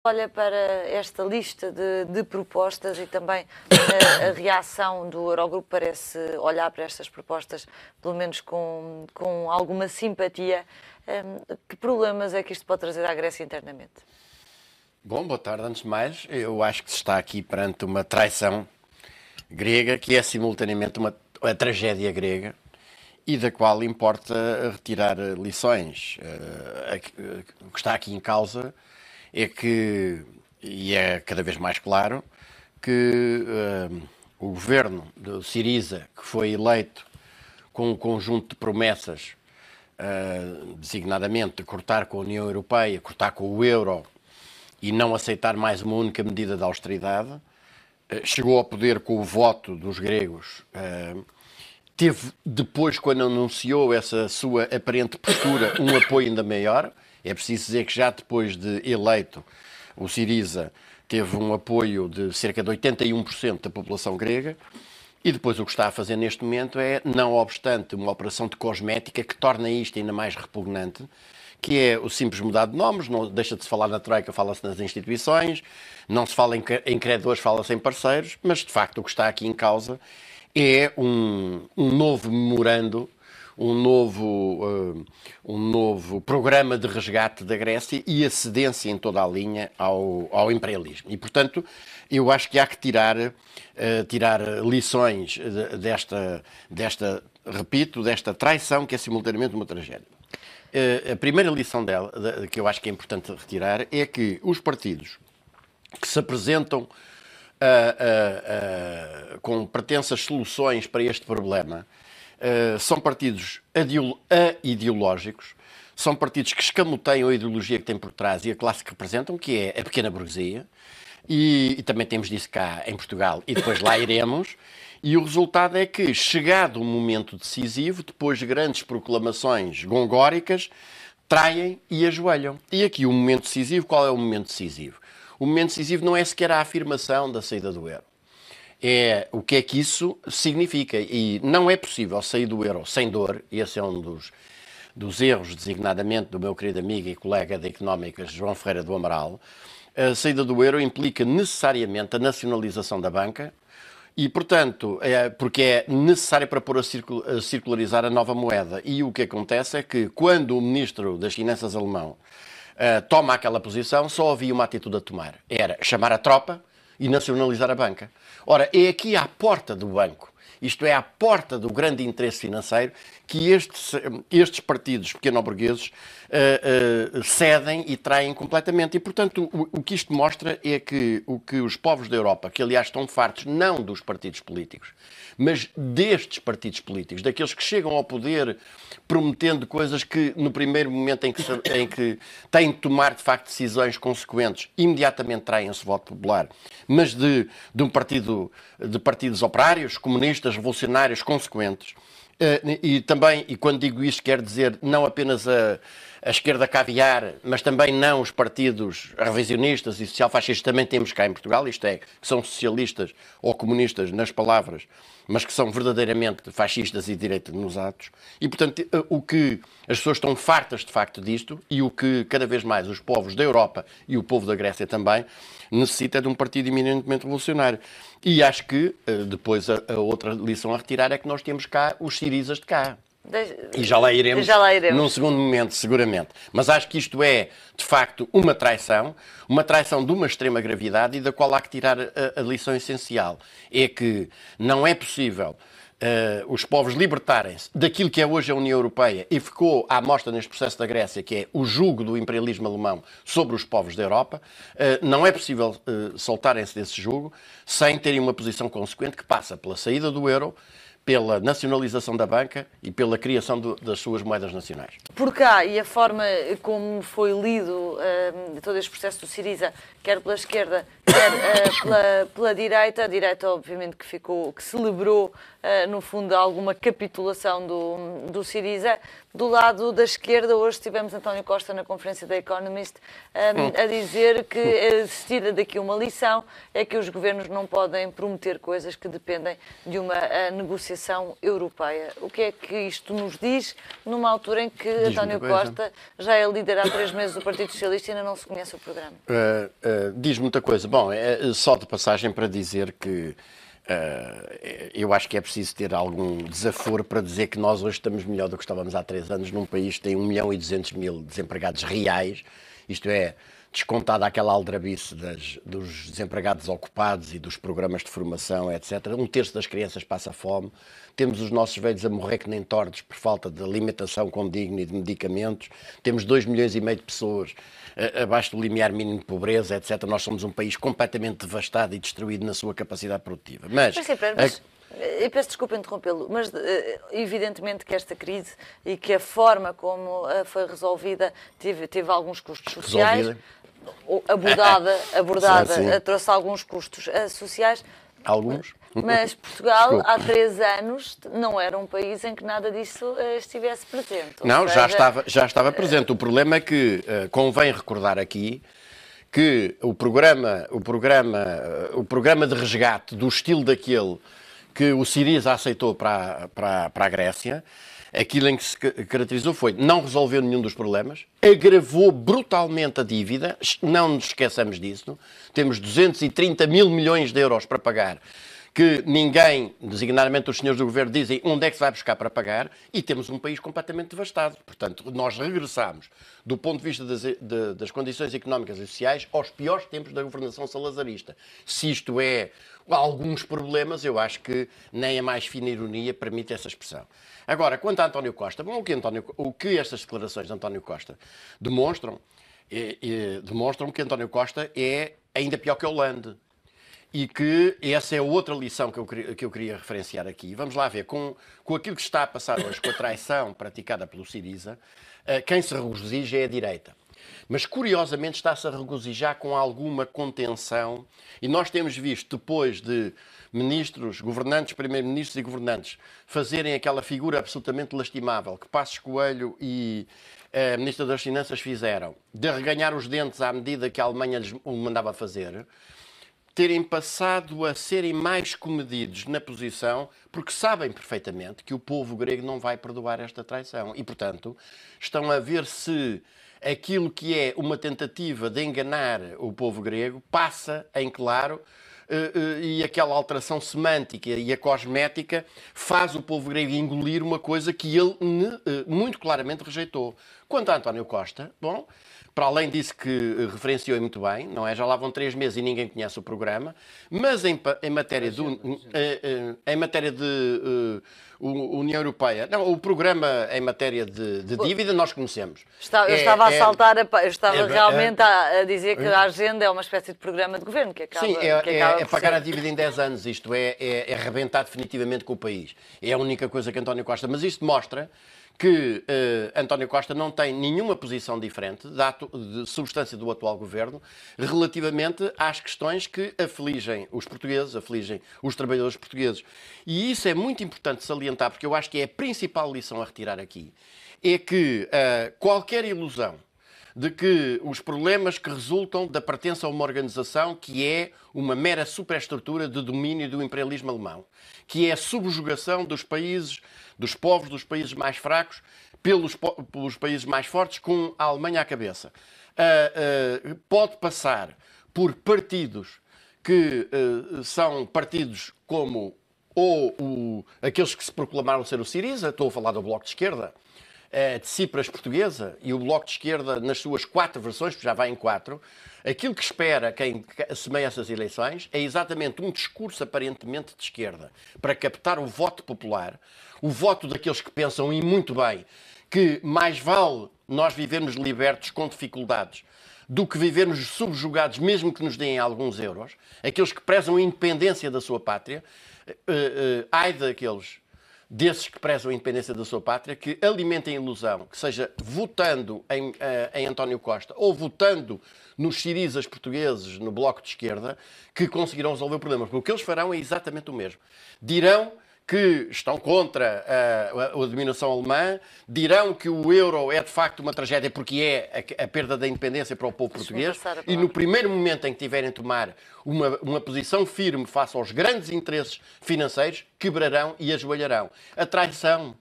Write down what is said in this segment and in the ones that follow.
olha para esta lista de propostas e também a reação do Eurogrupo parece olhar para estas propostas, pelo menos com alguma simpatia. Que problemas é que isto pode trazer à Grécia internamente? Bom, boa tarde. Antes de mais, eu acho que se está aqui perante uma traição grega que é simultaneamente uma tragédia grega e da qual importa retirar lições. O que está aqui em causa é que, e é cada vez mais claro, que o governo do Syriza, que foi eleito com um conjunto de promessas, designadamente de cortar com a União Europeia, cortar com o euro e não aceitar mais uma única medida de austeridade, chegou ao poder com o voto dos gregos. Teve depois, quando anunciou essa sua aparente postura, um apoio ainda maior. É preciso dizer que já depois de eleito, o Syriza teve um apoio de cerca de 81% da população grega. E depois o que está a fazer neste momento é, não obstante uma operação de cosmética que torna isto ainda mais repugnante, que é o simples mudar de nomes, não deixa de se falar na Troika, fala-se nas instituições, não se fala em credores, fala-se em parceiros, mas de facto o que está aqui em causa é um novo memorando, um novo programa de resgate da Grécia e a cedência em toda a linha ao imperialismo. E, portanto, eu acho que há que tirar lições desta traição que é simultaneamente uma tragédia. A primeira lição dela, que eu acho que é importante retirar, é que os partidos que se apresentam com pretensas soluções para este problema são partidos ideológicos, são partidos que escamoteiam a ideologia que têm por trás e a classe que representam, que é a pequena burguesia, e também temos disso cá em Portugal, e depois lá iremos. E o resultado é que, chegado o momento decisivo, depois de grandes proclamações gongóricas, traem e ajoelham. E aqui o momento decisivo, qual é o momento decisivo? O momento decisivo não é sequer a afirmação da saída do euro. É o que é que isso significa. E não é possível sair do euro sem dor, e esse é um dos erros, designadamente, do meu querido amigo e colega de Económicas, João Ferreira do Amaral. A saída do euro implica necessariamente a nacionalização da banca, e, portanto, porque é necessário para pôr a circularizar a nova moeda. E o que acontece é que, quando o ministro das Finanças alemão toma aquela posição, só havia uma atitude a tomar. Era chamar a tropa e nacionalizar a banca. Ora, é aqui à porta do banco, isto é, à porta do grande interesse financeiro, que estes partidos pequeno-burgueses cedem e traem completamente. E, portanto, o que isto mostra é que o que os povos da Europa, que aliás estão fartos não dos partidos políticos, mas destes partidos políticos, daqueles que chegam ao poder prometendo coisas que, no primeiro momento em que têm de tomar, de facto, decisões consequentes, imediatamente traem esse voto popular, mas de partidos operários, comunistas, revolucionários, consequentes. E também, e quando digo isto, quero dizer não apenas a esquerda caviar, mas também não os partidos revisionistas e social-fascistas, também temos cá em Portugal, isto é, que são socialistas ou comunistas nas palavras, mas que são verdadeiramente fascistas e de direita nos atos. E, portanto, o que as pessoas estão fartas, de facto, disto, e o que cada vez mais os povos da Europa e o povo da Grécia também necessita é de um partido eminentemente revolucionário. E acho que, depois, a outra lição a retirar é que nós temos cá os Sirizas de cá. E já lá iremos num segundo momento, seguramente. Mas acho que isto é, de facto, uma traição de uma extrema gravidade e da qual há que tirar a lição essencial. É que não é possível os povos libertarem-se daquilo que é hoje a União Europeia e ficou à mostra neste processo da Grécia, que é o jugo do imperialismo alemão sobre os povos da Europa. Não é possível soltarem-se desse jugo sem terem uma posição consequente que passa pela saída do euro, pela nacionalização da banca e pela criação das suas moedas nacionais. Por cá, e a forma como foi lido todo este processo do Syriza, quer pela esquerda, quer pela direita, a direita obviamente que celebrou, no fundo, alguma capitulação do Syriza, Do lado da esquerda, hoje tivemos António Costa na conferência da Economist a dizer que se tira daqui uma lição, é que os governos não podem prometer coisas que dependem de uma negociação europeia. O que é que isto nos diz numa altura em que António Costa já é líder há 3 meses do Partido Socialista e ainda não se conhece o programa? Diz muita coisa. Bom, só de passagem para dizer que eu acho que é preciso ter algum desaforo para dizer que nós hoje estamos melhor do que estávamos há 3 anos num país que tem 1.200.000 desempregados reais, isto é, descontada aquela aldrabice dos desempregados ocupados e dos programas de formação, etc. 1/3 das crianças passa fome. Temos os nossos velhos a morrer que nem tordos por falta de alimentação condigna e de medicamentos. Temos 2,5 milhões de pessoas abaixo do limiar mínimo de pobreza, etc. Nós somos um país completamente devastado e destruído na sua capacidade produtiva. Mas eu peço desculpa interrompê-lo, mas evidentemente que esta crise e que a forma como foi resolvida teve alguns custos sociais. Abordada trouxe alguns custos sociais. Alguns? Mas Portugal, há 3 anos, não era um país em que nada disso estivesse presente. Não, já estava presente. O problema é que convém recordar aqui que o programa de resgate do estilo daquele que o Syriza aceitou para a Grécia, aquilo em que se caracterizou foi não resolveu nenhum dos problemas, agravou brutalmente a dívida, não nos esqueçamos disso, temos 230 mil milhões de euros para pagar, que ninguém, designadamente os senhores do governo, dizem onde é que se vai buscar para pagar, e temos um país completamente devastado. Portanto, nós regressamos, do ponto de vista das condições económicas e sociais, aos piores tempos da governação salazarista. Se isto é alguns problemas, eu acho que nem a mais fina ironia permite essa expressão. Agora, quanto a António Costa, bom, o que estas declarações de António Costa demonstram que António Costa é ainda pior que Hollande. E que essa é outra lição que eu queria referenciar aqui. Vamos lá ver, com aquilo que está a passar hoje, com a traição praticada pelo Syriza, quem se regozija é a direita. Mas, curiosamente, está-se a regozijar com alguma contenção. E nós temos visto, depois de ministros, governantes, primeiros-ministros e governantes fazerem aquela figura absolutamente lastimável que Passos Coelho e a Ministra das Finanças fizeram, de arreganhar os dentes à medida que a Alemanha lhes o mandava fazer, terem passado a serem mais comedidos na posição, porque sabem perfeitamente que o povo grego não vai perdoar esta traição. E, portanto, estão a ver se aquilo que é uma tentativa de enganar o povo grego passa em claro, e aquela alteração semântica e a cosmética faz o povo grego engolir uma coisa que ele muito claramente rejeitou. Quanto a António Costa, bom, para além disso que referenciou muito bem, não é? Já lá vão 3 meses e ninguém conhece o programa, mas em matéria de União Europeia, não, o programa em matéria de dívida nós conhecemos. Eu estava a saltar, eu estava realmente a dizer que a agenda é uma espécie de programa de governo que acaba. Sim, é pagar a dívida em 10 anos, isto é arrebentar definitivamente com o país. É a única coisa que António Costa, mas isto mostra que António Costa não tem nenhuma posição diferente de substância do atual governo relativamente às questões que afligem os portugueses, afligem os trabalhadores portugueses. E isso é muito importante salientar, porque eu acho que é a principal lição a retirar aqui, é que qualquer ilusão de que os problemas que resultam da pertença a uma organização que é uma mera superestrutura de domínio do imperialismo alemão, que é a subjugação dos países, dos povos dos países mais fracos pelos países mais fortes, com a Alemanha à cabeça. Pode passar por partidos que são partidos como aqueles que se proclamaram ser o Syriza, estou a falar do Bloco de Esquerda, de Cipras portuguesa, e o Bloco de Esquerda nas suas 4 versões, porque já vai em 4, aquilo que espera quem semeia essas eleições é exatamente um discurso aparentemente de esquerda, para captar o voto popular, o voto daqueles que pensam, e muito bem, que mais vale nós vivermos libertos com dificuldades do que vivermos subjugados, mesmo que nos deem alguns euros, aqueles que prezam a independência da sua pátria, ai desses que prezam a independência da sua pátria, que alimentem a ilusão, que seja votando em António Costa ou votando nos Syrizas portugueses, no Bloco de Esquerda, que conseguirão resolver o problema. Porque o que eles farão é exatamente o mesmo. Dirão que estão contra a dominação alemã dirão que o euro é de facto uma tragédia porque é a perda da independência para o povo português e no primeiro momento em que tiverem de tomar uma posição firme face aos grandes interesses financeiros, quebrarão e ajoelharão. A traição,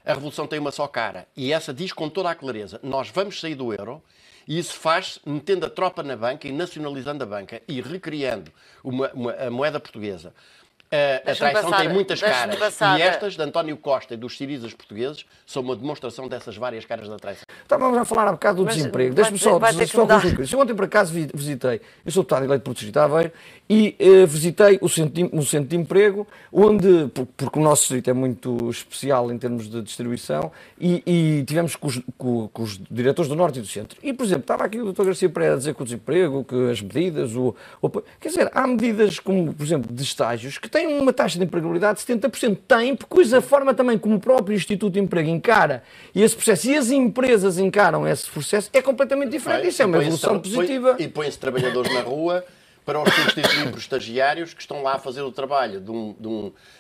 a revolução tem uma só cara e essa diz com toda a clareza, nós vamos sair do euro. E isso faz metendo a tropa na banca e nacionalizando a banca e recriando a moeda portuguesa. A traição tem muitas caras e estas, de António Costa e dos sirisas portugueses, são uma demonstração dessas várias caras da traição. Estávamos a falar há bocado do desemprego. Deixa-me só concluir. Eu ontem, por acaso, visitei, eu sou deputado eleito por Distrito de Aveiro, e visitei o centro de emprego, onde, porque o nosso distrito é muito especial em termos de distribuição, e tivemos com os diretores do Norte e do Centro. E, por exemplo, estava aqui o Dr. Garcia Pereira a dizer que o desemprego, que as medidas, quer dizer, há medidas como, por exemplo, de estágios, que têm uma taxa de empregabilidade de 70%. Tem, porque a forma também como o próprio Instituto de Emprego encara esse processo e as empresas encaram esse processo é completamente diferente. Isso é uma evolução positiva. E põe-se trabalhadores na rua para os substituir por estagiários que estão lá a fazer o trabalho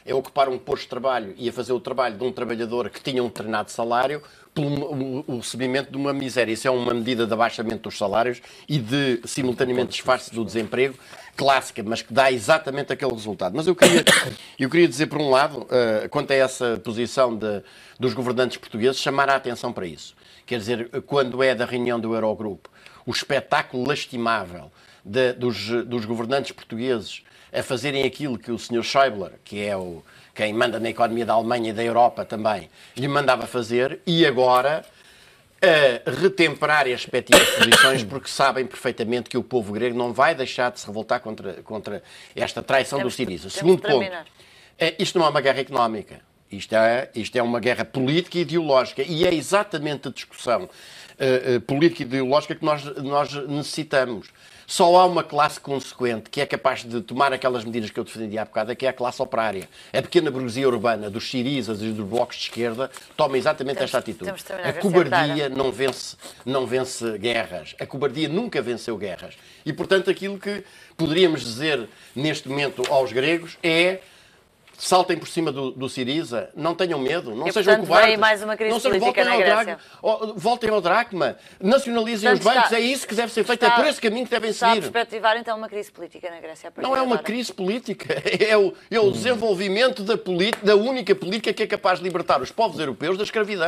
a ocupar um posto de trabalho e a fazer o trabalho de um trabalhador que tinha um determinado salário pelo recebimento de uma miséria. Isso é uma medida de abaixamento dos salários e de, simultaneamente, disfarce do desemprego clássica, mas que dá exatamente aquele resultado. Mas eu queria dizer, por um lado, quanto a essa posição dos governantes portugueses, chamar a atenção para isso. Quer dizer, quando é da reunião do Eurogrupo, o espetáculo lastimável dos governantes portugueses a fazerem aquilo que o Sr. Schäuble, que é quem manda na economia da Alemanha e da Europa também, lhe mandava fazer, e agora a retemperar as respectivas posições porque sabem perfeitamente que o povo grego não vai deixar de se revoltar contra esta traição do Siriza. Segundo ponto, isto não é uma guerra económica. Isto é uma guerra política e ideológica e é exatamente a discussão política e ideológica que nós necessitamos. Só há uma classe consequente que é capaz de tomar aquelas medidas que eu defendi há bocado, que é a classe operária. A pequena burguesia urbana dos sirisas e dos blocos de esquerda toma exatamente esta atitude. A cobardia não vence guerras. A cobardia nunca venceu guerras. E, portanto, aquilo que poderíamos dizer neste momento aos gregos é: saltem por cima do Siriza, não tenham medo, não sejam cobardes. Mais uma crise política na Grécia. Voltem ao dracma, nacionalizem os bancos, é isso que deve ser feito, é por esse caminho que devem seguir. Está a perspectivar então uma crise política na Grécia? Não é uma crise política, é o desenvolvimento da única política que é capaz de libertar os povos europeus da escravidão.